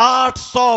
800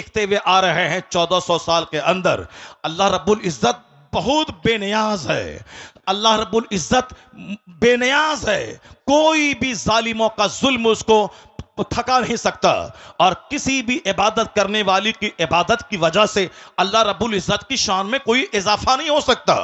دیکھتے ہوئے آ رہے ہیں 1400 سال کے اندر. اللہ رب العزت بہت بے نیاز ہے. اللہ رب العزت بے نیاز ہے. کوئی بھی ظالموں کا ظلم اس کو تھکا نہیں سکتا، اور کسی بھی عبادت کرنے والی کی عبادت کی وجہ سے اللہ رب العزت کی شان میں کوئی اضافہ نہیں ہو سکتا.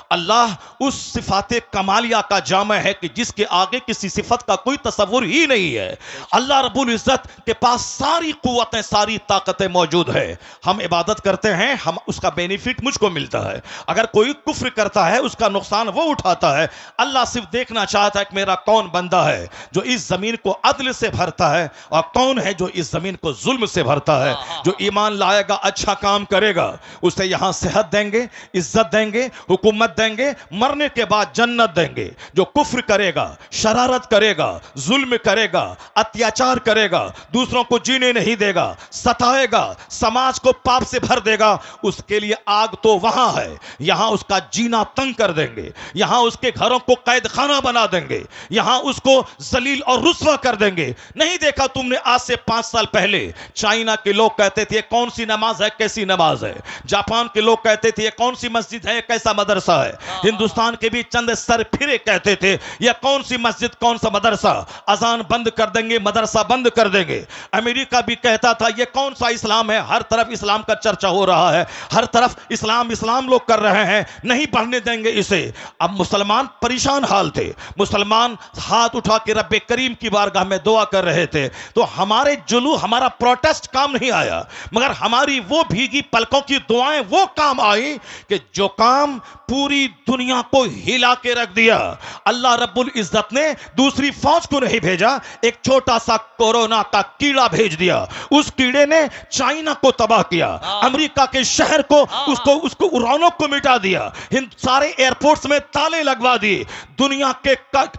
اللہ اس صفات کمالیہ کا جامع ہے کہ جس کے آگے کسی صفت کا کوئی تصور ہی نہیں ہے. اللہ رب العزت کے پاس ساری قوتیں، ساری طاقتیں موجود ہے. ہم عبادت کرتے ہیں، ہم اس کا بینیفٹ مجھ کو ملتا ہے. اگر کوئی کفر کرتا ہے اس کا نقصان وہ اٹھاتا ہے. اللہ صرف دیکھنا چاہتا ہے کہ میرا کون بندہ ہے جو اس زمین کو عدل سے بھرتا ہے، اور کون ہے جو اس زمین کو ظلم سے بھرتا ہے. جو ایمان لائے گا، اچھا کام کرے گا، اسے یہاں صحت دیں گے، عزت دیں گے، حکومت دیں گے، مرنے کے بعد جنت دیں گے. جو کفر کرے گا، شرارت کرے گا، ظلم کرے گا، اتیاچار کرے گا، دوسروں کو جینے نہیں دے گا، ستائے گا، سماج کو پاپ سے بھر دے گا، اس کے لیے آگ تو وہاں ہے. یہاں اس کا جینا تنگ کر دیں گے، یہاں اس کے گھروں کو قید خانہ بنا دیں گے، یہاں اس کو ذلیل اور رسوا کر دیں گے. نہیں دیکھا تم نے آج سے 5 سال پہلے چائنا کے لوگ کہتے تھے کون سی نماز ہے، کیسی نماز ہے. جاپان کے لوگ کہتے تھے کون سی مسجد ہے، کیسا مدرسہ ہے. ہندوستان کے بھی چند سر پھرے کہتے تھے یہ کون سی مسجد، کون سا مدرسہ. اذان بند کر دیں گے، مدرسہ بند کر دیں گے. امریکہ بھی کہتا تھا یہ کون سا اسلام ہے. ہر طرف اسلام کا چرچا ہو رہا ہے، ہر طرف اسلام اسلام لوگ کر رہے ہیں، نہیں پڑھنے دیں گے اسے. اب مسلمان پریشان حال تھے. مسلمان ہاتھ اٹھا کے رب کریم کی بارگاہ میں دعا کر رہے تھے. تو ہمارے ہمارا پروٹیسٹ کام نہیں آیا، مگر ہماری وہ بھیگی پلکوں کی دعائیں وہ کام آئی کہ جو کام پوری دنیا کو ہلا کے رکھ دیا. اللہ رب العزت نے دوسری فوج کو نہیں بھیجا، ایک چھوٹا سا کورونا کا کیڑا بھیج دیا. اس کیڑے نے چائنا کو تباہ کیا، امریکہ کے شہر کو اس کو رونق کو مٹا دیا، سارے ایئرپورٹس میں تالے لگوا دیے. دنیا کے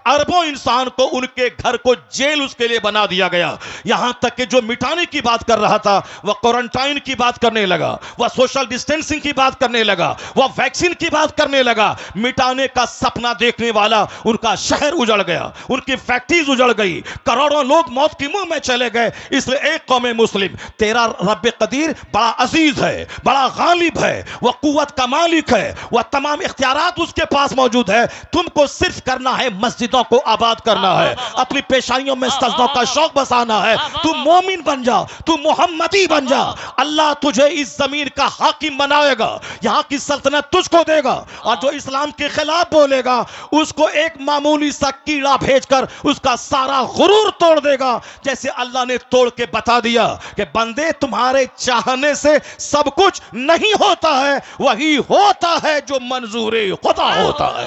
اربوں انسان کو ان کے گھر کو جیل اس کے لیے بنا دیا گیا. یہاں تک کہ جو مٹانے کی بات کر رہا تھا وہ کوارنٹائن کی بات کرنے لگا، وہ سوشل ڈسٹینسنگ کی بات کرنے لگا، وہ ویکسین کی بات کرنے لگا. مٹانے کا سپنا دیکھنے والا ان کا شہر اجڑ گیا، ان کی فیکٹریز اجڑ گئی، کروڑوں لوگ موت کی منہ میں چلے گئے. اس لیے ایک قوم مسلم، تیرا رب قدیر بڑا عزیز ہے، بڑا غالب ہے، وہ قوت کا مالک ہے، وہ تمام اختیارات اس کے پاس موجود ہے. تم کو صرف کرنا ہے مسجدوں کو آباد کرنا ہے، اپنی پیشانیوں میں سجدوں کا شوق بسانا ہے. تو مومن بن جا، تو محمدی بن جا. اللہ تجھے اس زمین کا حاکم بنائے گا، یہاں کی سلطنت تجھ کو دے گا. اور جو اسلام کے خلاف بولے گا اس کو ایک معمولی سا کیڑا بھیج کر اس کا سارا غرور توڑ دے گا. جیسے اللہ نے توڑ کے بتا دیا کہ بندے تمہارے چاہنے سے سب کچھ نہیں ہوتا ہے، وہی ہوتا ہے جو منظور خدا ہوتا ہے.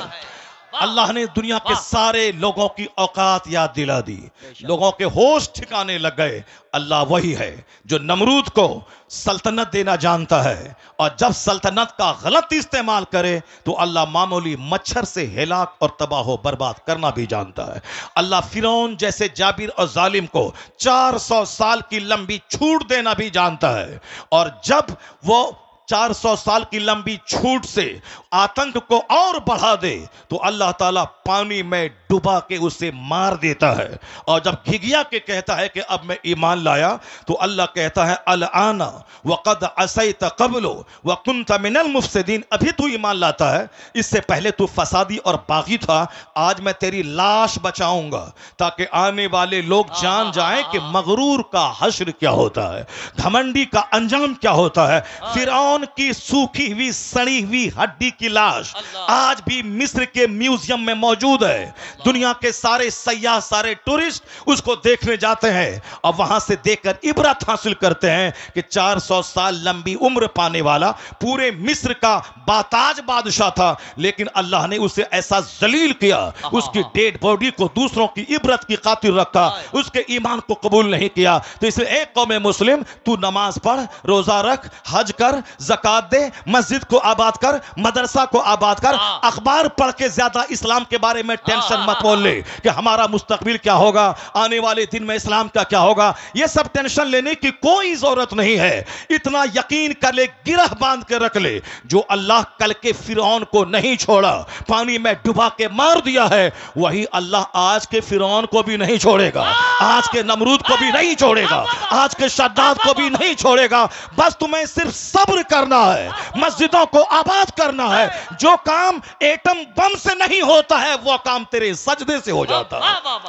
اللہ نے دنیا کے سارے لوگوں کی اوقات یاد دلا دی، لوگوں کے ہوش ٹھکانے لگ گئے. اللہ وہی ہے جو نمرود کو سلطنت دینا جانتا ہے، اور جب سلطنت کا غلط استعمال کرے تو اللہ معمولی مچھر سے ہلاک اور تباہ و برباد کرنا بھی جانتا ہے. اللہ فرعون جیسے جابر اور ظالم کو 400 سال کی لمبی چھوٹ دینا بھی جانتا ہے، اور جب وہ 400 سال کی لمبی چھوٹ سے آتنک کو اور بڑھا دے تو اللہ تعالیٰ پانی میں ڈبا کے اسے مار دیتا ہے. اور جب گھگیا کے کہتا ہے کہ اب میں ایمان لایا تو اللہ کہتا ہے الآن وقد عصیت قبل وکنت من المفسدین. ابھی تو ایمان لاتا ہے، اس سے پہلے تو فسادی اور باغی تھا. آج میں تیری لاش بچاؤں گا تاکہ آنے والے لوگ جان جائیں کہ مغرور کا حشر کیا ہوتا ہے، گھمنڈی کا انجام کیا ہوتا ہے. فرعون کی سوکھی ہوئی سڑی ہوئی ہڈی کی لاش آج بھی مصر کے میوزیم میں موجود ہے. دنیا کے سارے سیاح، سارے ٹورسٹ اس کو دیکھنے جاتے ہیں اور وہاں سے دیکھ کر عبرت حاصل کرتے ہیں کہ 400 سال لمبی عمر پانے والا پورے مصر کا باتاج بادشاہ تھا، لیکن اللہ نے اسے ایسا ذلیل کیا، اس کی ڈیڈ باڈی کو دوسروں کی عبرت کی خاطر رکھا، اس کے ایمان کو قبول نہیں کیا. تو اس لیے ایک قوم مسلم، تو نماز پڑھ، روزہ رکھ، حج کر، زکات دے, مسجد کو آباد کر, مدرسہ کو آباد کر. اخبار پڑھ کے زیادہ اسلام کے بارے میں ٹینشن مت مول لے کہ ہمارا مستقبل کیا ہوگا, آنے والے دن میں اسلام کا کیا ہوگا. یہ سب ٹینشن لینے کی کوئی ضرورت نہیں ہے. اتنا یقین کر لے, گرہ باندھ کے رکھ لے, جو اللہ کل کے فرعون کو نہیں چھوڑا, پانی میں ڈبا کے مار دیا ہے, وہی اللہ آج کے فرعون کو بھی نہیں چھوڑے گا, آج کے نمرود کو بھی نہیں چھوڑے گا, آج کے شداد کو بھی نہیں چھوڑے گا. بس تمہیں صرف صبر کرنا ہے, مسجدوں کو آباد کرنا ہے. جو کام ایٹم بم سے نہیں ہوتا ہے وہ کام تیرے سجدے سے ہو جاتا ہے.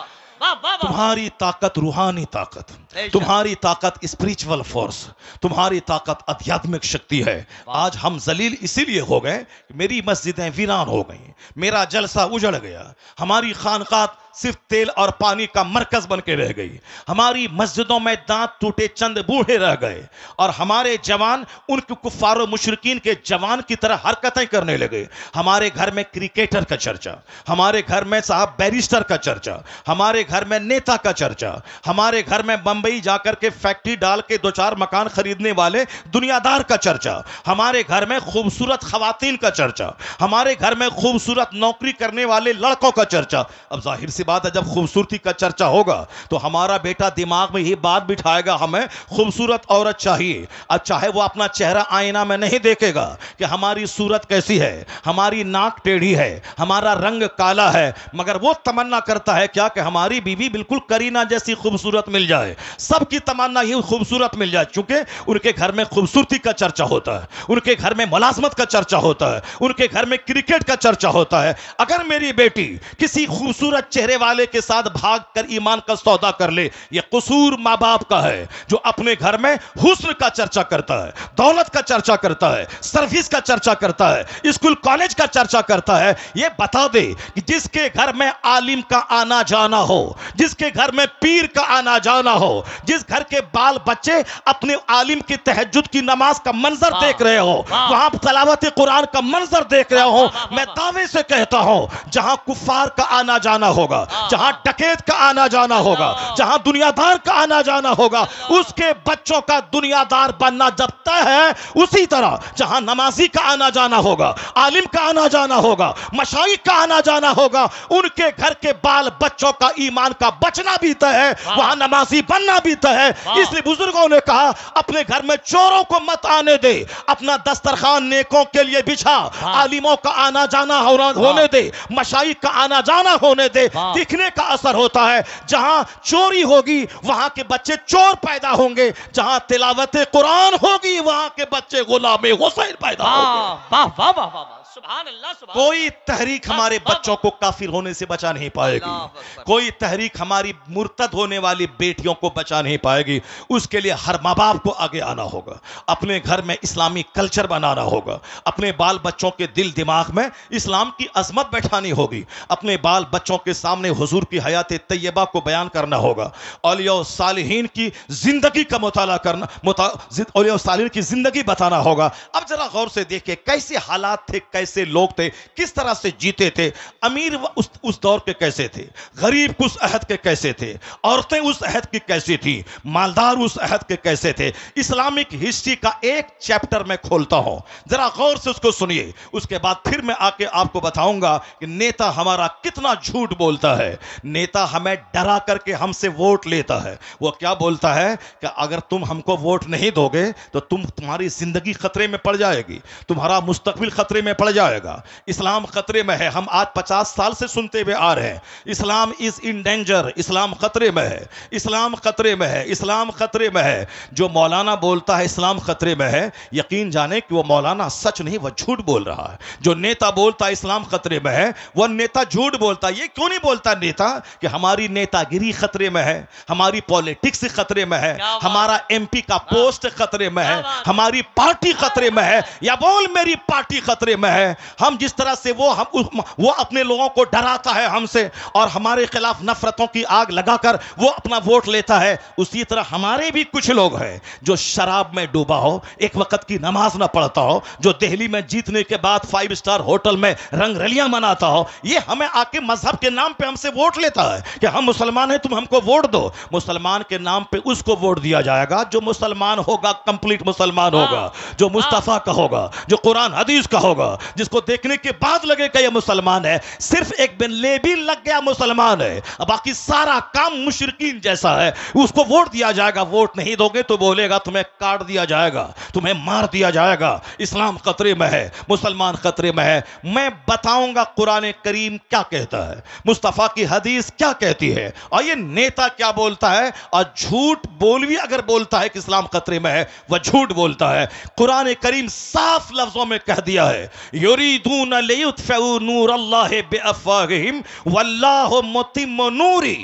تمہاری طاقت روحانی طاقت, تمہاری طاقت اسپریچول فورس, تمہاری طاقت ادھیاتمک شکتی ہے. آج ہم ذلیل اسی لیے ہو گئے کہ میری مسجدیں ویران ہو گئیں, میرا جلسہ اجڑ گیا, ہماری خانقاہ صرف تیل اور پانی کا مرکز بن کے رہ گئی, ہماری مسجدوں میں دانت ٹوٹے چند بوڑھے رہ گئے, اور ہمارے جوان ان کے کفار و مشرکین کے جوان کی طرح حرکتیں کرنے لگے. ہمارے گھر میں کرکٹر کا چرچا, ہمارے گھر میں صاحب بیرسٹر کا چرچا, ہمارے گھر میں نیتا کا چرچا, ہمارے گھر میں بمبئی جا کر کے فیکٹری ڈال کے 2-4 مکان خریدنے والے دنیا دار کا چرچا, ہمارے گھر میں خوبصورت خواتین کا چرچا, ہمارے گھر میں خوبصورت نوکری کرنے والے لڑکوں کا چرچا. اب ظاہر سی بات ہے, جب خوبصورتی کا چرچا ہوگا تو ہمارا بیٹا دماغ میں یہ بات بٹھائے گا ہمیں خوبصورت عورت چاہیے. اب چاہے وہ اپنا چہرہ آئینہ میں نہیں دیکھے گا کہ ہماری صورت کیسی ہے, ہماری ناک ٹیڑھی ہے, ہمارا رنگ کالا ہے, مگر وہ تمنا کرتا ہے کیا کہ ہماری بیوی بالکل کرینہ جیسی خوبصورت مل جائے. سب کی تمنا یہ خوبصورت مل جائے, چونکہ ان کے گھر میں خوبصورتی کا چرچا ہوتا ہے, ان کے گھر میں ملازمت کا چرچا ہوتا ہے, ان کے گھر میں کرکٹ کا چرچا ہوتا ہے. اگر میری بیٹی کسی خوبصورت چہرے والے کے ساتھ بھاگ کر ایمان کا سودا کر لے, یہ قصور ماں باپ کا ہے جو اپنے گھر میں حسن کا چرچا کرتا ہے, دولت کا چرچا کرتا ہے, سروس کا چرچا کرتا ہے, اسکول کالج کا چرچا کرتا ہے. یہ بتا دے کہ جس کے گھر میں عالم کا آنا جانا ہو, جس کے گھر میں پیر کا آنا جانا ہو, جس گھر کے بال بچے اپنے عالم کی تہجد کی نماز کا منظر دیکھ رہے ہو, وہاں تلاوت قرآن کا منظر دیکھ رہے ہو, میں دعوے سے کہتا ہوں جہاں کفار کا آنا جانا ہوگا, جہاں ڈکیت کا آنا جانا ہوگا, جہاں دنیا دار کا آنا جانا ہوگا, اس کے بچوں کا دنیا دار بننا جب طے ہے, اسی طرح جہاں نمازی کا آنا جانا ہوگا, عالم کا آنا جانا ہوگا, مشائخ کا آنا جانا ہوگا, ان کے گھر کے بال بچوں کا ایمان کا بچنا بھی طے ہے, وہاں نمازی بننا بھی طے ہے. اس لیے بزرگوں نے کہا اپنے گھر میں چوروں کو مت آنے دے, اپنا دسترخوان نیکوں کے لیے بچھا, عالموں کا آنا جانا ہونے دے, مشائخ کا آنا جانا ہونے دے. دکھنے کا اثر ہوتا ہے, جہاں چوری ہوگی وہاں کے بچے چور پیدا ہوں گے, جہاں تلاوت قرآن ہوگی وہاں کے بچے غلام حسین پیدا ہوں گے. سبحان اللہ, سبحان کوئی تحریک ہمارے بچوں کو کافر ہونے سے بچا نہیں پائے گی, کوئی تحریک ہماری مرتد ہونے والی بیٹیوں کو بچا نہیں پائے گی. اس کے لیے ہر ماں باپ کو آگے آنا ہوگا, اپنے گھر میں اسلامی کلچر بنانا ہوگا, اپنے بال بچوں کے دل دماغ میں اسلام کی عظمت بیٹھانی ہوگی, اپنے بال بچوں کے سامنے حضور کی حیات طیبہ کو بیان کرنا ہوگا, اولیاء و صالحین کی زندگی کا مطالعہ کرنا, اولیاء و صالحین کی زندگی بتانا ہوگا. اب ذرا غور سے دیکھیں کیسے حالات تھے, کیسے لوگ تھے, کس طرح سے جیتے تھے. امیر اس دور کے کیسے تھے, غریب اس عہد کے کیسے تھے, عورتیں اس عہد کی کیسی تھی, مالدار اس عہد کے کیسے تھے. اسلامک ہسٹری کا ایک چیپٹر میں کھولتا ہوں, ذرا غور سے اس کو سنیے, اس کے بعد پھر میں آ کے آپ کو بتاؤں گا کہ نیتا ہمارا کتنا جھوٹ بولتا ہے. نیتا ہمیں ڈرا کر کے ہم سے ووٹ لیتا ہے. وہ کیا بولتا ہے کہ اگر تم ہم کو ووٹ نہیں دو گے تو تمہاری زندگی خطرے میں پڑ جائے گی, تمہارا مستقبل خطرے میں پڑ جائے گا, اسلام خطرے میں ہے. ہم آج 50 سال سے سنتے ہوئے آ رہے ہیں اسلام از ان ڈینجر, اسلام خطرے میں ہے, اسلام خطرے میں ہے, اسلام خطرے میں ہے. جو مولانا بولتا ہے اسلام خطرے میں ہے, یقین جانے کہ وہ مولانا سچ نہیں, وہ جھوٹ بول رہا ہے. جو نیتا بولتا ہے اسلام خطرے میں ہے, وہ نیتا جھوٹ بولتا ہے. یہ کیوں نہیں بولتا نیتا کہ ہماری نیتا گیری خطرے میں ہے, ہماری پولیٹکس خطرے میں ہے, ہمارا ایم پی کا پوسٹ خطرے میں ہے, ہماری پارٹی خطرے میں ہے, یا بول میری پارٹی خطرے میں ہے. ہے. ہم جس طرح سے وہ اپنے لوگوں کو ڈراتا ہے ہم سے اور ہمارے خلاف نفرتوں کی آگ لگا کر وہ اپنا ووٹ لیتا ہے, اسی طرح ہمارے بھی کچھ لوگ ہیں جو شراب میں ڈوبا ہو, ایک وقت کی نماز نہ پڑھتا ہو, جو دہلی میں جیتنے کے بعد 5 اسٹار ہوٹل میں رنگ رلیاں مناتا ہو, یہ ہمیں آ کے مذہب کے نام پہ ہم سے ووٹ لیتا ہے کہ ہم مسلمان ہیں, تم ہم کو ووٹ دو. مسلمان کے نام پہ اس کو ووٹ دیا جائے گا جو مسلمان ہوگا, کمپلیٹ مسلمان ہوگا, جو مصطفیٰ کا ہوگا, جو قرآن حدیث کا ہوگا, جس کو دیکھنے کے بعد لگے کہ یہ مسلمان ہے. صرف ایک بن لیبل لگ گیا مسلمان ہے, باقی سارا کام مشرکین جیسا ہے, اس کو ووٹ دیا جائے گا. ووٹ نہیں دو گے تو بولے گا تمہیں کاٹ دیا جائے گا, تمہیں مار دیا جائے گا, اسلام خطرے میں ہے, مسلمان خطرے میں ہے. میں بتاؤں گا قرآن کریم کیا کہتا ہے, مصطفیٰ کی حدیث کیا کہتی ہے, اور یہ نیتا کیا بولتا ہے. اور جھوٹ بولوی اگر بولتا ہے کہ اسلام خطرے میں ہے, وہ جھوٹ بولتا ہے. قرآن کریم صاف لفظوں میں کہہ دیا ہے, یریدون لیطفئوا نور اللہ بافواہہم واللہ متم نورہ.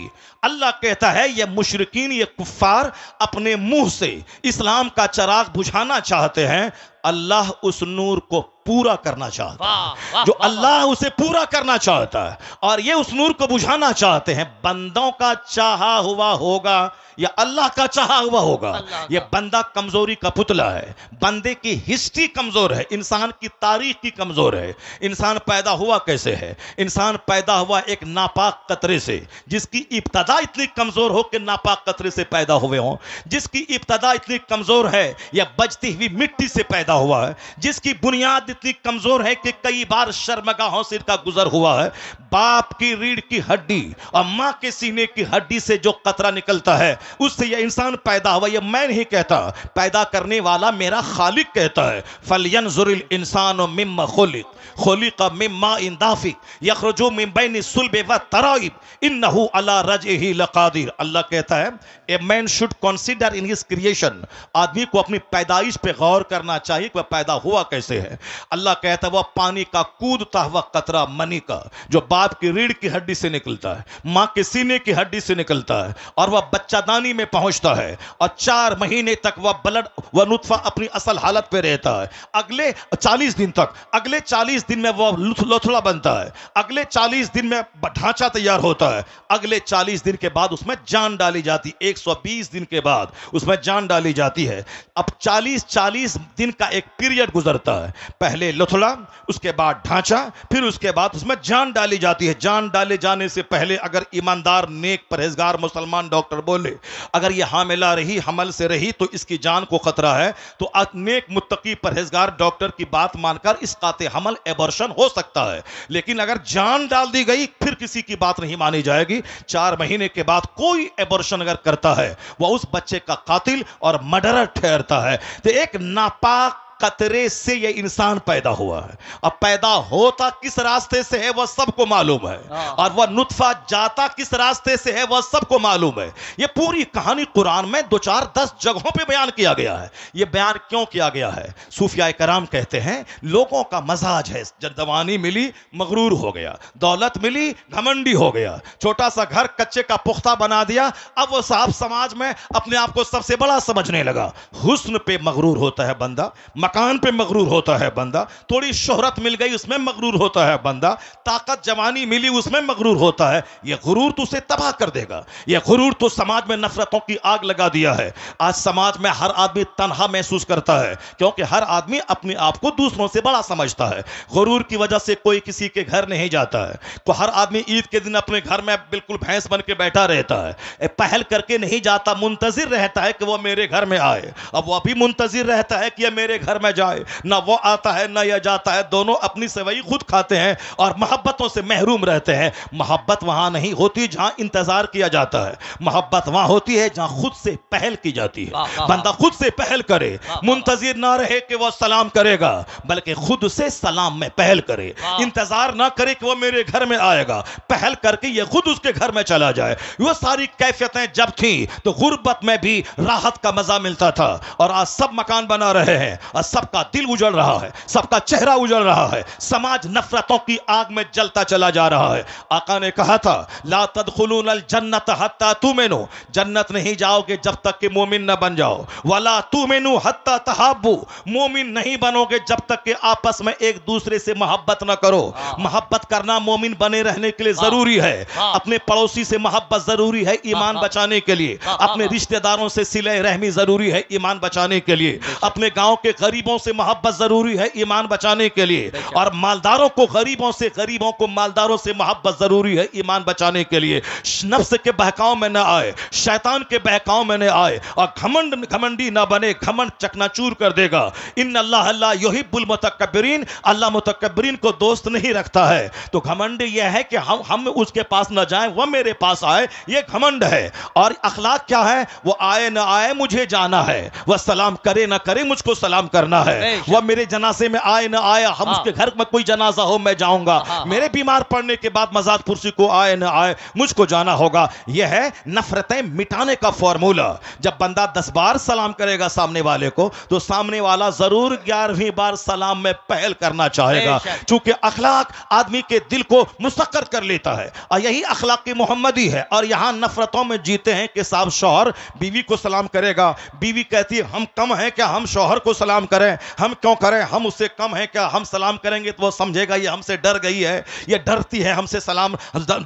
اللہ کہتا ہے یہ مشرکین, یہ کفار اپنے منہ سے اسلام کا چراغ بجھانا چاہتے ہیں, اللہ اس نور کو پورا کرنا چاہتا ہے. جو اللہ اسے پورا کرنا چاہتا ہے اور یہ اس نور کو بجھانا چاہتے ہیں. بندوں کا چاہا ہوا ہوگا یا اللہ کا چاہا ہوا ہوگا. یہ بندہ کمزوری کا پتلا ہے, بندے کی ہسٹری کمزور ہے, انسان کی تاریخ کی کمزور ہے. انسان پیدا ہوا کیسے ہے؟ انسان پیدا ہوا ایک ناپاک قطرے سے, جس کی ابتدا اتنی کمزور ہو کہ ناپاک قطرے سے پیدا ہوئے ہوں, جس کی ابتدا اتنی کمزور ہے یا بجتی ہوئی مٹی سے پیدا ہوا ہے, جس کی بنیاد اتنی کمزور ہے کہ کئی بار شرمگاہوں سے کا گزر ہوا ہے. باپ کی ریڑھ کی ہڈی اور ماں کے سینے کی ہڈی سے جو قطرہ نکلتا ہے اس سے یہ انسان پیدا ہوا. یہ میں نہیں کہتا, پیدا کرنے والا میرا خالق کہتا ہے. فَلْيَنْظُرِ الْإِنسَانُ مِمَّ خُلِقَ خُلِقَ مِن مَّاءٍ دَافِقٍ يَخْرُجُ مِن بَيْنِ الصُّلْبِ وَالتَّرَائِبِ إِنَّهُ عَلَى رَجْعِهِ لَقَادِرٌ. اللہ کہتا ہے a man should consider in his creation, آدمی کو اپنی پیدائش پہ غور کرنا چاہیے کہ وہ پیدا ہوا کیسے ہے. اللہ کہتا ہے وہ پانی کا کودتا ہوا قطرہ منی کا, جو باپ کی ریڑھ کی ہڈی سے نکلتا ہے, ماں کے سینے کی ہڈی سے نکلتا ہے, اور وہ بچہ دانی میں پہنچتا ہے, اور 4 مہینے تک وہ نطفہ اپنی اصل حالت پہ رہتا ہے. اگلے 40 دن تک, اگلے 40 دن میں وہ لوتھڑا بنتا ہے, اگلے 40 دن میں ڈھانچہ تیار ہوتا ہے, اگلے 40 دن کے بعد اس میں جان ڈالی جاتی, 120 دن کے بعد اس میں جان ڈالی جاتی ہے. اب 40 دن کا ایک پیریڈ گزرتا ہے, پہلے لوتھڑا, اس کے بعد ڈھانچہ, پھر اس کے بعد اس میں جان ڈالی جاتی ہے. جان ڈالے جانے سے پہلے اگر ایماندار نیک پرہیزگار مسلمان ڈاکٹر بولے اگر یہ حاملہ رہی, حمل سے رہی تو اس کی جان کو خطرہ ہے, تو نیک متقی پرہیزگار ڈاکٹر کی بات مان کر اس قاطع حمل ایبورشن ہو سکتا ہے. لیکن اگر جان ڈال دی گئی پھر کسی کی بات نہیں مانی جائے گی. 4 مہینے کے بعد کوئی ایبورشن اگر کرتا ہے وہ اس بچے کا قاتل اور مرڈرر ٹھہرتا ہے. تو ایک ناپاک قطرے سے یہ انسان پیدا ہوا ہے. اب پیدا ہوتا کس راستے سے ہے وہ سب کو معلوم ہے, اور وہ نطفہ جاتا کس راستے سے ہے وہ سب کو معلوم ہے. یہ پوری کہانی قرآن میں 2-4-10 جگہوں پہ بیان کیا گیا ہے. یہ بیان کیوں کیا گیا ہے؟ صوفیاء کرام کہتے ہیں لوگوں کا مزاج ہے, جب جوانی ملی مغرور ہو گیا, دولت ملی گھمنڈی ہو گیا, چھوٹا سا گھر کچے کا پختہ بنا دیا, اب وہ صاحب سماج میں اپنے آپ کو سب سے بڑا سمجھنے لگا. حسن پہ مغرور ہوتا ہے بندہ, مکان پہ مغرور ہوتا ہے بندہ, تھوڑی شہرت مل گئی اس میں مغرور ہوتا ہے بندہ, طاقت جوانی ملی اس میں مغرور ہوتا ہے. یہ غرور تو اسے تباہ کر دے گا. یہ غرور تو سماج میں نفرتوں کی آگ لگا دیا ہے. آج سماج میں ہر آدمی تنہا محسوس کرتا ہے کیونکہ ہر آدمی اپنے آپ کو دوسروں سے بڑا سمجھتا ہے. غرور کی وجہ سے کوئی کسی کے گھر نہیں جاتا ہے. ہر آدمی عید کے دن اپنے گھر میں بالکل بھینس بن کے بیٹھا رہتا ہے, پہل کر کے نہیں جاتا, منتظر رہتا ہے کہ وہ میرے گھر میں آئے. اب وہ بھی منتظر رہتا ہے کہ یہ میرے گھر میں جائے, نہ وہ آتا ہے نہ یہ جاتا ہے, دونوں اپنی سوئی خود کھاتے ہیں اور محبتوں سے محروم رہتے ہیں. محبت وہاں نہیں ہوتی جہاں انتظار کیا جاتا ہے, محبت وہاں ہوتی ہے جہاں خود سے پہل کی جاتی ہے. بندہ خود سے پہل کرے, منتظر نہ رہے کہ وہ سلام کرے گا بلکہ خود سے سلام میں پہل کرے. انتظار نہ کرے کہ وہ میرے گھر میں آئے گا, پہل کر کے یہ خود اس کے گھر میں چلا جائے. وہ ساری کیفیتیں جب تھیں تو غربت میں بھی راحت کا مزہ ملتا تھا, اور آج سب مکان بنا رہے ہیں اور سب کا دل اجڑ رہا ہے، سب کا چہرہ اجڑ رہا ہے، سماج نفرتوں کی آگ میں جلتا چلا جا رہا ہے۔ آقا نے کہا تھا لا تدخلون الجنت حتی تؤمنوا، جنت نہیں جاؤ گے جب تک کہ مومن نہ بن جاؤ، ولا تؤمنوا حتی تحابوا، مومن نہیں بنو گے جب تک کہ آپس میں ایک دوسرے سے محبت نہ کرو۔ محبت کرنا مومن بنے رہنے کے لیے ضروری ہے، اپنے پڑوسی سے محبت ضروری ہے ایمان بچانے کے لیے، اپنے رشتہ داروں سے صلہ رحمی ضروری ہے ایمان بچانے کے لیے، اپنے گاؤں کے غریبوں سے محبت ضروری ہے ایمان بچانے کے لیے، اور مالداروں کو غریبوں سے، غریبوں کو مالداروں سے محبت ضروری ہے ایمان بچانے کے لیے۔ نفس کے بہکاؤ میں نہ آئے، شیطان کے بہکاؤ میں نہ آئے، اور گھمنڈی نہ بنے، گھمنڈ چکنا چور کر دے گا۔ ان اللہ لا یحب المتکبرین، اللہ متکبرین کو دوست نہیں رکھتا ہے۔ تو گھمنڈ یہ ہے کہ ہم اس کے پاس نہ جائیں، وہ میرے پاس آئے، یہ گھمنڈ ہے۔ اور اخلاق کیا ہے؟ وہ آئے نہ آئے مجھے جانا ہے، وہ سلام کرے نہ کرے مجھ کو سلام کرنا ہے، وہ میرے جنازے میں آئے نہ آئے، ہم اس کے گھر میں کوئی جنازہ ہو میں جاؤں گا، میرے بیمار پڑنے کے بعد مزاد پرسی کو آئے نہ آئے مجھ کو جانا ہوگا۔ یہ ہے نفرتیں مٹانے کا فارمولا۔ جب بندہ 10 بار سلام کرے گا سامنے والے کو تو سامنے والا ضرور 11ویں بار سلام میں پہل کرنا چاہے گا، چونکہ اخلاق آدمی کے دل کو مسکر کر لیتا ہے، اور یہی اخلاق محمدی ہے۔ اور یہاں نفرتوں میں جیتے ہیں کہ صاحب شوہر بیوی کو سلام کرے گا، بیوی کہتی ہے ہم کم ہیں کیا ہم شوہر کو سلام کریں، ہم کیوں کریں، ہم اس سے کم ہیں کیا، ہم سلام کریں گے تو وہ سمجھے گا یہ ہم سے ڈر گئی ہے، یہ ڈرتی ہے ہم سے سلام،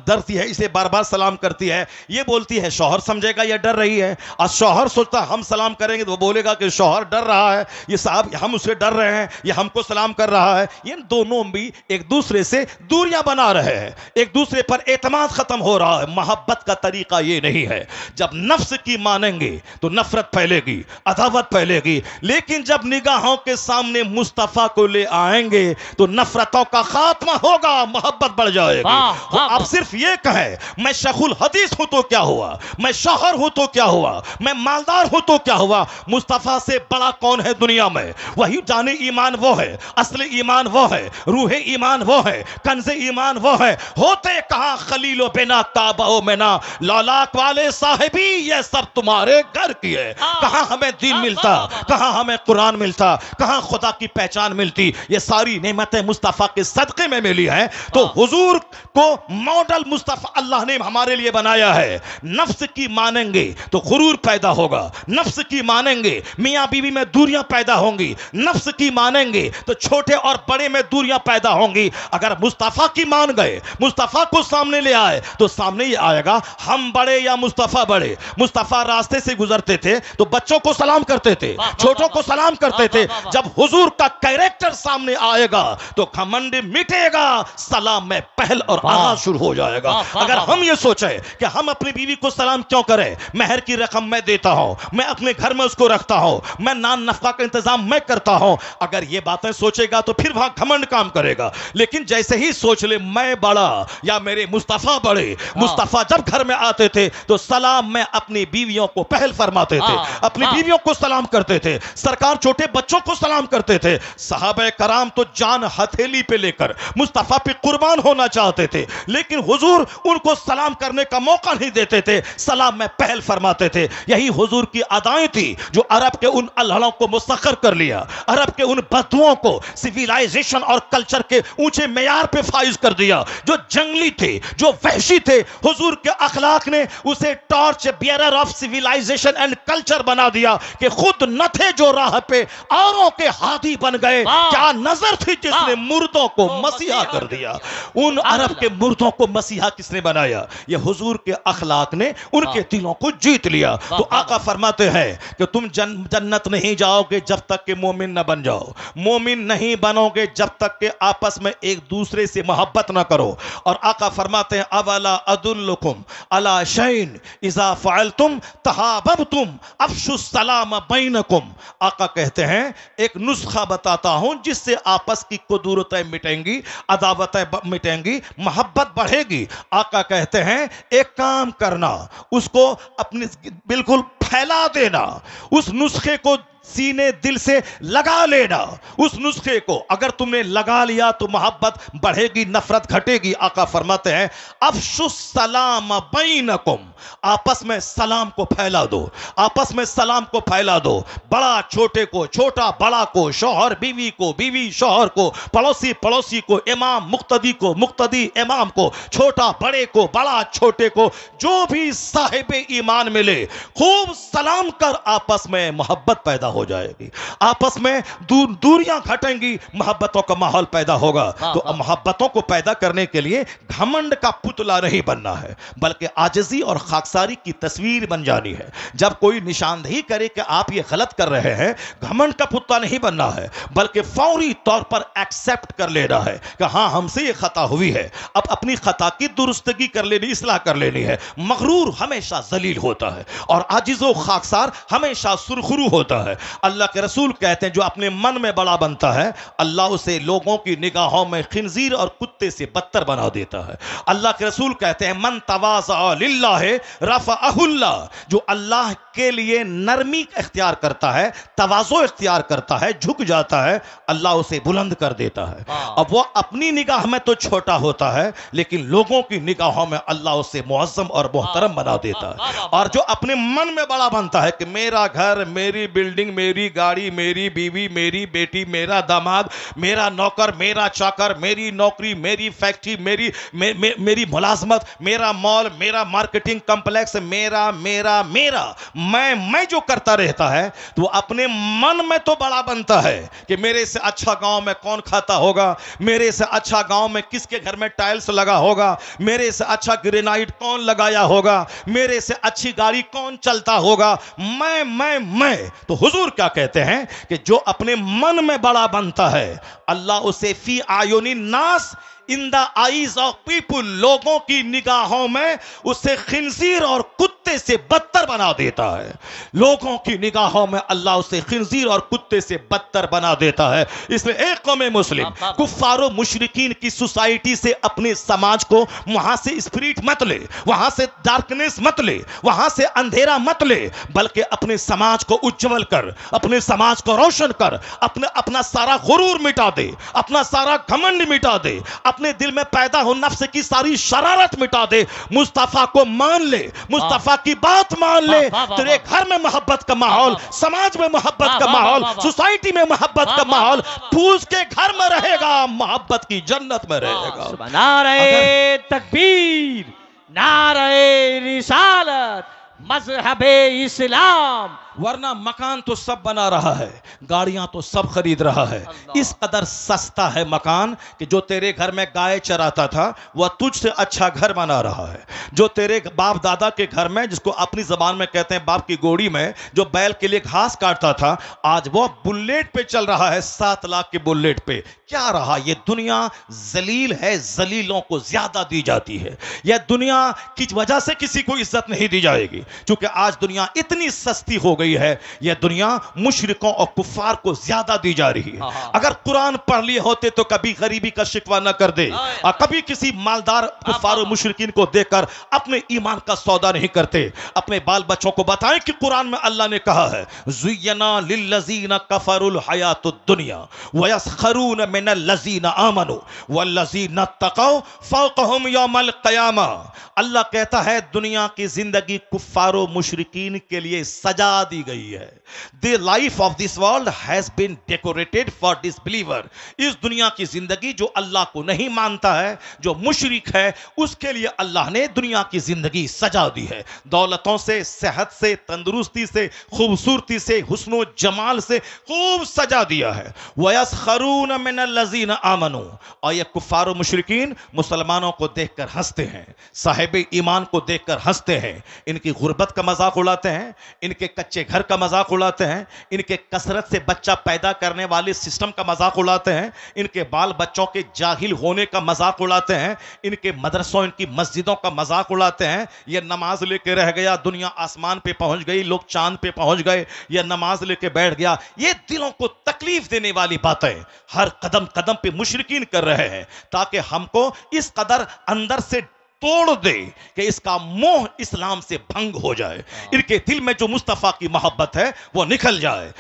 ڈرتی ہے اسے بار بار سلام کرتی ہے، یہ بولتی ہے شوہر سمجھے گا یہ ڈر رہی ہے، اور شوہر سوچتا ہم سلام کریں گے تو وہ بولے گا کہ شوہر ڈر رہا ہے، یہ صاحب ہم اسے ڈر رہے ہیں، یہ ہم کو سلام کر رہا ہے۔ یہ دونوں بھی ایک دوسرے سے دوریاں بنا رہے ہیں، ایک دوسرے پر اعتماد ختم ہو رہا ہے۔ محبت کا طریقہ یہ نہیں ہے۔ جب نفس کی مانیں گے تو نفرت پھیلے گی، عداوت پھیلے گی، لیکن جب نگاہوں کے سامنے مصطفیٰ کو لے آئیں گے تو نفرتوں کا خاتمہ ہوگا، محبت بڑھ جائے گی۔ آپ صرف یہ کہیں میں شیخ الحدیث ہوں تو کیا ہوا، میں شوہر ہوں تو کیا ہوا، میں مالدار ہوں تو کیا ہوا، مصطفیٰ سے بڑا کون ہے دنیا میں؟ وہی جان ایمان وہ ہے، اصل ایمان وہ ہے، روح ایمان وہ ہے، کنز ایمان وہ ہے۔ ہوتے کہاں خلیل و بنا کعبہ و منا، لولاک والے صاحبی یہ سب تمہارے گھر کی ہے۔ کہاں ہمیں دین ملتا، کہاں ہمیں قرآن ملتا، کہاں خدا کی پہچان ملتی؟ یہ ساری نعمتیں مصطفیٰ کے صدقے میں ملی ہیں۔ تو حضور کو ماڈل مصطفیٰ اللہ نے ہمارے لیے بنایا ہے۔ نفس کی مانیں گے تو غرور پیدا ہوگا، نفس کی مانیں گے میاں بیوی میں دوریاں پیدا ہوں گی، نفس کی مانیں گے تو چھوٹے اور بڑے میں دوریاں پیدا ہوں گی۔ اگر مصطفیٰ کی مان گئے، مصطفیٰ کو سامنے لے آئے تو سامنے یہ آئے گا ہم بڑے یا مصطفیٰ بڑے۔ مصطفیٰ راستے سے گزرتے تھے تو بچوں کو سلام کرتے تھے، چھوٹوں کو سلام کرتے تھے۔ جب حضور کا کیریکٹر سامنے آئے گا تو گھمنڈ مٹے گا، سلام میں پہل اور آغاز شروع ہو جائے گا۔ اگر ہم یہ سوچیں کہ ہم اپنی بیوی کو سلام کیوں کریں، مہر کی رقم میں دیتا ہوں، میں اپنے گھر میں اس کو رکھتا ہوں، میں نان نفقہ کا انتظام میں کرتا ہوں، اگر یہ باتیں سوچے گا تو پھر وہاں گھمنڈ کام کرے گا۔ لیکن جیسے ہی سوچ لے میں بڑا یا میرے مصطفیٰ بڑے، مصطفیٰ جب گھر میں آتے تھے تو سلام میں اپنی بیویوں کو پہل فرماتے تھے، اپنی بیویوں کو سلام کرتے تھے، سرکار چھوٹے بچوں کو سلام کرتے تھے۔ صحابہ کرام تو جان ہتھیلی پہ لے کر مصطفیٰ پہ قربان ہونا چاہتے تھے، لیکن حضور ان کو سلام کرنے کا موقع نہیں دیتے تھے، سلام میں پہل فرماتے تھے۔ یہی حضور کی ادائیں تھی جو عرب کے ان الہڑوں کو مسخر کر لیا، عرب کے ان بدوؤں کو سویلائزیشن اور کلچر کے اونچے معیار پہ فائز کر دیا۔ جو جنگلی تھے، جو وحشی تھے، حضور کے اخلاق نے اسے torch bearer of civilisation and culture بنا دیا کہ خود نہ تھے جو راہ پہ اوروں کے ہادی بن گئے۔ کیا نظر تھی جس نے مردوں کو مسیحا کر دیا؟ ان عرب کے مردوں کو مسیحا کس نے بنایا؟ یہ حضور کے اخلاق نے ان کے دلوں کو جیت لیا۔ تو آقا فرماتے ہیں کہ تم جنت نہیں جاؤ گے جب تک کہ مومن نہ بن جاؤ، مومن نہیں بنو گے جب تک کہ آپس میں ایک دوسرے سے محبت نہ کرو۔ اور آقا فرماتے ہیں اولا ادلکم علی شیء اذا فعلتم تحاببتم افشوا السلام بینکم۔ آقا کہتے ہیں ایک نسخہ بتاتا ہوں جس سے آپس کی قدورتیں مٹیں گی، عداوتیں مٹیں گی، محبت بڑھے گی۔ آقا کہتے ہیں ایک کام کرنا، اس کو اپنی بالکل پھیلا دینا، اس نسخے کو سینے دل سے لگا لینا اس نسخے کو. اگر تم نے لگا لیا تو محبت بڑھے گی, نفرت گھٹے گی. آقا فرماتے ہیں افشوا السلام بینکم, آپس میں سلام کو پھیلا دو, آپس میں سلام کو پھیلا دو. بڑا چھوٹے کو, چھوٹا بڑا کو, شوہر بیوی کو, بیوی شوہر کو, پڑوسی پڑوسی کو, امام مقتدی کو, مقتدی امام کو, چھوٹا بڑے کو, بڑا چھوٹے کو, جو بھی صاحب ایمان ملے خوب سلام کر, آپس میں محبت پیدا ہو جائے گی, آپس میں دوریاں گھٹیں گی, محبتوں کا ماحول پیدا ہوگا. تو محبتوں کو پیدا کرنے کے لیے گھمنڈ کا پتلا نہیں بننا ہے, بلکہ عاجزی اور خاکساری کی تصویر بن جانی ہے. جب کوئی نشاندہی کرے کہ آپ یہ غلط کر رہے ہیں, گھمنڈ کا پتلا نہیں بننا ہے, بلکہ فوری طور پر ایکسپٹ کر لینا ہے کہ ہاں ہم سے یہ خطا ہوئی ہے, اب اپنی خطا کی درستگی کر لینی, اصلاح کر لینی ہے. مغرور ہمیشہ ذلیل ہوتا ہے اور عاجز و خاکسار ہمیشہ سرخرو ہوتا ہے. اللہ کے رسول کہتے ہیں جو اپنے من میں بڑا بنتا ہے اللہ اسے لوگوں کی نگاہوں میں خنزیر اور کتے سے بدتر بنا دیتا ہے. اللہ کے رسول کہتے ہیں من تواضع للہ رفعہ اللہ, جو اللہ کے لیے نرمی اختیار کرتا ہے, تواضع اختیار کرتا ہے, جھک جاتا ہے, اللہ اسے بلند کر دیتا ہے. اب وہ اپنی نگاہ میں تو چھوٹا ہوتا ہے لیکن لوگوں کی نگاہوں میں اللہ اسے معظم اور محترم بنا دیتا ہے. اور جو اپنے من میں بڑا بنتا ہے کہ میرا گھر, میری بلڈنگ, میری گاڑی, میری بیوی, میری بیٹی, میرا داماد, میرا نوکر, میرا چاکر, میری نوکری, میری فیکٹری, میری ملازمت, میرا مال, میرا مارکیٹنگ کمپلیکس, میرا میرا میرا, میں جو کرتا رہتا ہے تو اپنے من میں تو بڑا بنتا ہے کہ میرے سے اچھا گاؤں میں کون کھاتا ہوگا, میرے سے اچھا گاؤں میں کس کے گھر میں ٹائلز لگا ہوگا, میرے سے اچھا گرینائٹ کون لگایا ہوگا, میرے سے اچھی گاڑی کون چلتا ہوگا. میں تو حضور کیا کہتے ہیں کہ جو اپنے من میں بڑا بنتا ہے اللہ اسے فی اعین الناس, in the eyes of people, لوگوں کی نگاہوں میں اسے خنزیر اور کتے سے بدتر بنا دیتا ہے. لوگوں کی نگاہوں میں اللہ اسے خنزیر اور کتے سے بدتر بنا دیتا ہے. اس لیے ایک قوم مسلم کفار و مشرکین کی سوسائٹی سے اپنے سماج کو, وہاں سے اسپرٹ مت لے, وہاں سے ڈارکنیس مت لے, وہاں سے اندھیرا مت لے, بلکہ اپنے سماج کو اجول کر, اپنے سماج کو روشن کر, اپنا سارا غرور مٹا دے, اپنا سارا گھمنڈ مٹا دے, اپنے دل میں پیدا ہو نفس کی ساری شرارت مٹا دے, مصطفیٰ کو مان لے, مصطفیٰ کی بات مان لے, تیرے گھر میں محبت کا ماحول, سماج میں محبت کا ماحول, سوسائٹی میں محبت کا ماحول, پھوس کے گھر میں رہے گا, محبت کی جنت میں رہے گا. نعرہ تکبیر, نعرہ رسالت, مذہب اسلام. ورنہ مکان تو سب بنا رہا ہے, گاڑیاں تو سب خرید رہا ہے, اس قدر سستا ہے مکان کہ جو تیرے گھر میں گائے چراتا تھا وہ تجھ سے اچھا گھر بنا رہا ہے. جو تیرے باپ دادا کے گھر میں, جس کو اپنی زبان میں کہتے ہیں باپ کی گوڑی میں, جو بیل کے لیے گھاس کاٹتا تھا, آج وہ بلیٹ پہ چل رہا ہے, 7 لاکھ کے بلیٹ پہ. کیا رہا؟ یہ دنیا ذلیل ہے, ذلیلوں کو زیادہ دی جاتی ہے. یہ دنیا کی وجہ سے کسی کو عزت نہیں دی جائے گی, چونکہ آج دنیا اتنی سستی ہو گئی ہے. یہ دنیا مشرکوں اور کفار کو زیادہ دی جا رہی ہے. اگر قرآن پڑھ لیے ہوتے تو کبھی غریبی کا شکوہ نہ کر دے, اور کبھی کسی مالدار کفار و مشرکین کو دیکھ کر اپنے ایمان کا سودا نہیں کرتے. اپنے بال بچوں کو بتائیں کہ قرآن میں اللہ نے کہا ہے زینا للذین کفروا الحیات الدنیا ویسخرون من الذین آمنوا والذین اتقوا فوقهم یوم القیامہ. اللہ کہتا ہے دنیا کی زندگی کفار و مشرکین کے لیے سجا دی گئی ہے. The life of this world has been decorated for disbeliever. اس دنیا کی زندگی جو اللہ کو نہیں مانتا ہے, جو مشرک ہے, اس کے لیے اللہ نے دنیا کی زندگی سجا دی ہے. دولتوں سے, صحت سے, تندرستی سے, خوبصورتی سے, حسن و جمال سے خوب سجا دیا ہے. وَيَسْخَرُونَ مِنَ الَّذِينَ آمَنُوا. اور یہ کفار و مشرکین مسلمانوں کو دیکھ کر ہنستے ہیں, صاحب ایمان کو دیکھ کر ہنستے ہیں, ان کی غربت کا مذاق اڑاتے ہیں, ان کے کچے گھر کا مذاق اڑاتے ہیں, ان کے کثرت سے بچہ پیدا کرنے والے سسٹم کا مذاق اڑاتے ہیں, ان کے بال بچوں کے جاہل ہونے کا مذاق اڑاتے ہیں, ان کے مدرسوں, ان کی مسجدوں کا مذاق اڑاتے ہیں. یہ نماز لے کے رہ گیا, دنیا آسمان پہ پہنچ گئی, لوگ چاند پہ پہنچ گئے, یہ نماز لے کے بیٹھ گیا. یہ دلوں کو تکلیف دینے والی باتیں ہر قدم قدم پہ مشرکین کر رہے ہیں, تاکہ ہم کو اس قدر اندر سے توڑ دے کہ اس کا موہ اسلام سے بھنگ ہو جائے، ان کے دل میں جو مصطفیٰ کی محبت ہے وہ نکل جائے،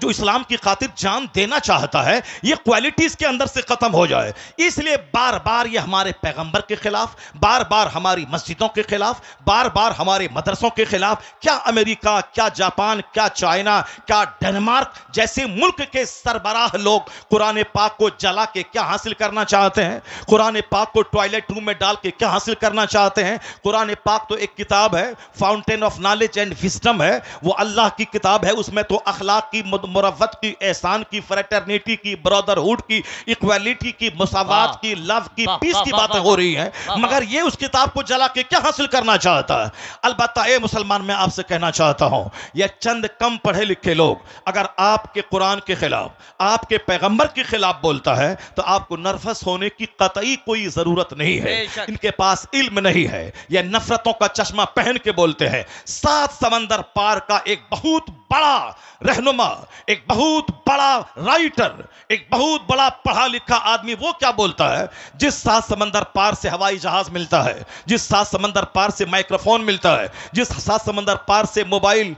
جو اسلام کی خاطر جان دینا چاہتا ہے یہ کوالٹیز کے اندر سے ختم ہو جائے۔ اس لیے بار بار یہ ہمارے پیغمبر کے خلاف، بار بار ہماری مسجدوں کے خلاف، بار بار ہمارے مدرسوں کے خلاف، کیا امریکہ، کیا جاپان، کیا چائنا، کیا ڈنمارک جیسے ملک کے سربراہ لوگ قرآن پاک کو جلا کے کیا حاصل کرنا چاہتے ہیں؟ قرآن پاک کو ٹوائلٹ روم میں ڈال کے کیا حاصل کرنا چاہتے ہیں؟ قرآن پاک تو ایک کتاب ہے، fountain of knowledge and wisdom ہے، وہ اللہ کی کتاب ہے، اس میں تو اخلاق کی، مروت کی، احسان کی، فریٹرنیٹی کی، برادرہوڈ کی، ایکویلٹی کی، مساوات کی، لو کی، پیس کی باتیں ہو رہی ہیں، مگر یہ اس کتاب کو جلا کے کیا حاصل کرنا چاہتا ہے؟ البتہ اے مسلمان، میں آپ سے کہنا چاہتا ہوں یہ چند کم پڑھے لکھے لوگ اگر آپ کے قرآن کے خلاف، آپ کے پیغمبر کے خلاف بولتا ہے تو آپ کو نرفس ہونے کی قطعی کوئی ضرورت نہیں ہے، ان کے پاس علم نہیں ہے، یہ نفرتوں کا چشمہ پہن کے بولتے ہیں۔ 7 سمندر پار کا ایک بہت بڑا رہنما، ایک بہت بڑا رائٹر، ایک بہت بڑا پڑھا لکھا آدمی وہ کیا بولتا ہے؟ جس 7 سمندر پار سے ہوائی جہاز ملتا ہے، جس 7 سمندر پار سے مائکروفون ملتا ہے، جس 7 سمندر پار سے موبائل،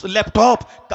لیپ ٹاپ،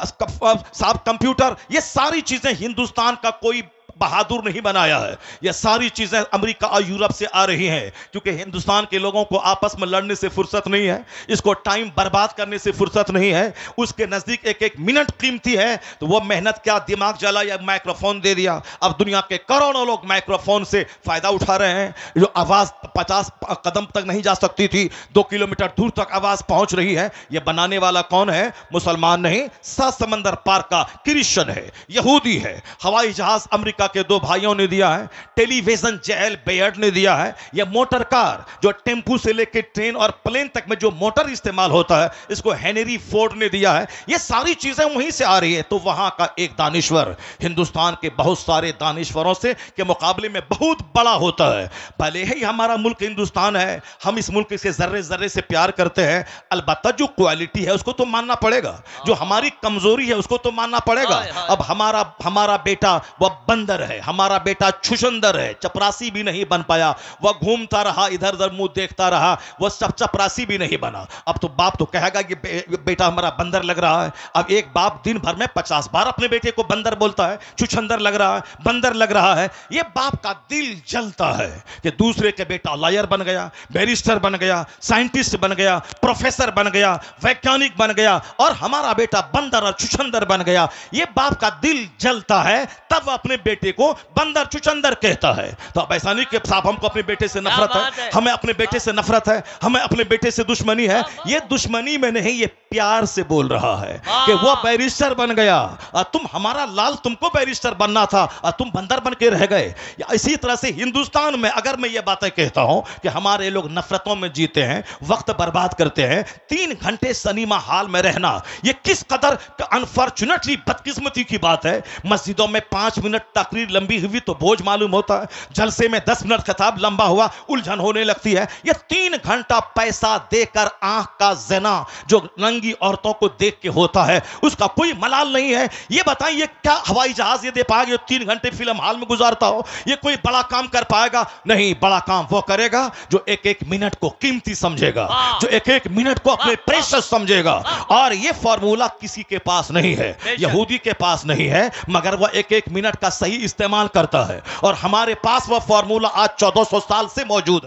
کمپیوٹر، یہ ساری چیزیں ہندوستان کا کوئی بہادر نہیں بنایا ہے، یہ ساری چیزیں امریکہ اور یورپ سے آ رہی ہیں، کیونکہ ہندوستان کے لوگوں کو آپس میں لڑنے سے فرصت نہیں ہے، اس کو ٹائم برباد کرنے سے فرصت نہیں ہے، اس کے نزدیک ایک ایک منٹ قیمتی ہے، تو وہ محنت کیا دماغ جلا یا مائکروفون دے دیا۔ اب دنیا کے کروڑوں لوگ مائکروفون سے فائدہ اٹھا رہے ہیں، جو آواز 50 قدم تک نہیں جا سکتی تھی 2 کلومیٹر دور تک آواز پہنچ رہی ہے۔ یہ بنانے والا کون ہے؟ مسلمان نہیں، 7 سمندر پار کا کرسچن ہے، یہودی ہے۔ ہوائی جہاز امریکہ کے 2 بھائیوں نے دیا ہے، ٹیلی ویژن جیل بیئرڈ نے دیا ہے، یہ موٹر کار جو ٹیمپو سے لے کے ٹرین اور پلین تک میں جو موٹر استعمال ہوتا ہے اس کو ہینری فورڈ نے دیا ہے۔ یہ ساری چیزیں وہیں سے آ رہی ہے، تو وہاں کا ایک دانشور ہندوستان کے بہت سارے دانشوروں سے کے مقابلے میں بہت بڑا ہوتا ہے۔ بھلے ہی ہمارا ملک ہندوستان ہے، ہم اس ملک سے ذرے ذرے سے پیار کرتے ہیں، البتہ جو کوالٹی ہے اس کو تو ماننا پڑے گا، جو ہماری کمزوری ہے اس کو تو ماننا پڑے گا۔ اب ہمارا بیٹا وہ بندر ہے، ہمارا بیٹا چھشندر ہے، چپراسی بھی نہیں بن پایا، وہ گھومتا رہا، ادھر ادھر منہ دیکھتا رہا، وہ سب چپراسی بھی نہیں بنا۔ اب تو باپ تو کہے گا یہ بیٹا ہمارا بندر لگ رہا ہے۔ اب ایک باپ دن بھر میں 50 بار اپنے بیٹے کو بندر بولتا ہے، چھچندر لگ رہا ہے، بندر لگ رہا ہے۔ یہ باپ کا دل جلتا ہے کہ دوسرے کے بیٹا لائر بن گیا، بیرسٹر بن گیا، سائنٹسٹ بن گیا، پروفیسر بن گیا، ویگیانک بن گیا، اور ہمارا بیٹا بندر اور چھچندر بن گیا۔ یہ باپ کا دل جلتا ہے، تب وہ اپنے بیٹے کو بندر چچندر کہتا ہے۔ تو اب ایسا نہیں کہ صاحب ہم کو اپنے بیٹے سے نفرت ہے، ہمیں اپنے بیٹے سے نفرت ہے، ہمیں اپنے بیٹے سے دشمنی ہے۔ یہ دشمنی میں نہیں، یہ پیار سے بول رہا ہے کہ وہ بیرسٹر بن گیا اور تم ہمارا لال، تم کو بیرسٹر بننا تھا اور تم بندر بن کے رہ گئے۔ اسی طرح سے ہندوستان میں اگر میں یہ باتیں کہتا ہوں کہ ہمارے لوگ نفرتوں میں جیتے ہیں، وقت برباد کرتے ہیں، 3 گھنٹے سنیما ہال میں رہنا یہ کس قدر انفارچونیٹلی بدقسمتی کی بات ہے۔ مسجدوں میں 5 منٹ تقریر لمبی ہوئی تو بوجھ معلوم ہوتا ہے، جلسے میں 10 منٹ خطاب لمبا ہوا الجھن ہونے لگتی ہے۔ یہ 3 گھنٹہ پیسہ دے کر آنکھ کا زنا جو ننگی عورتوں کو دیکھ کے ہوتا ہے اس کا کوئی ملال نہیں ہے۔ یہ بتائیں یہ کیا ہوائی جہاز یہ دے پائے گا 3 گھنٹے فلم ہال میں گزارتا ہو؟ یہ کوئی بڑا کام کر پائے گا؟ نہیں، بڑا کام وہ کرے گا جو ایک ایک منٹ کو قیمتی سمجھے گا، جو ایک ایک منٹ کو اپنے پریشس سمجھے گا، اور یہ فارمولا کسی کے پاس نہیں ہے، یہودی کے پاس نہیں ہے، مگر وہ ایک ایک منٹ کا صحیح استعمال کرتا ہے، اور ہمارے پاس وہ فارمولا آج 1400 سال سے موجود ہے۔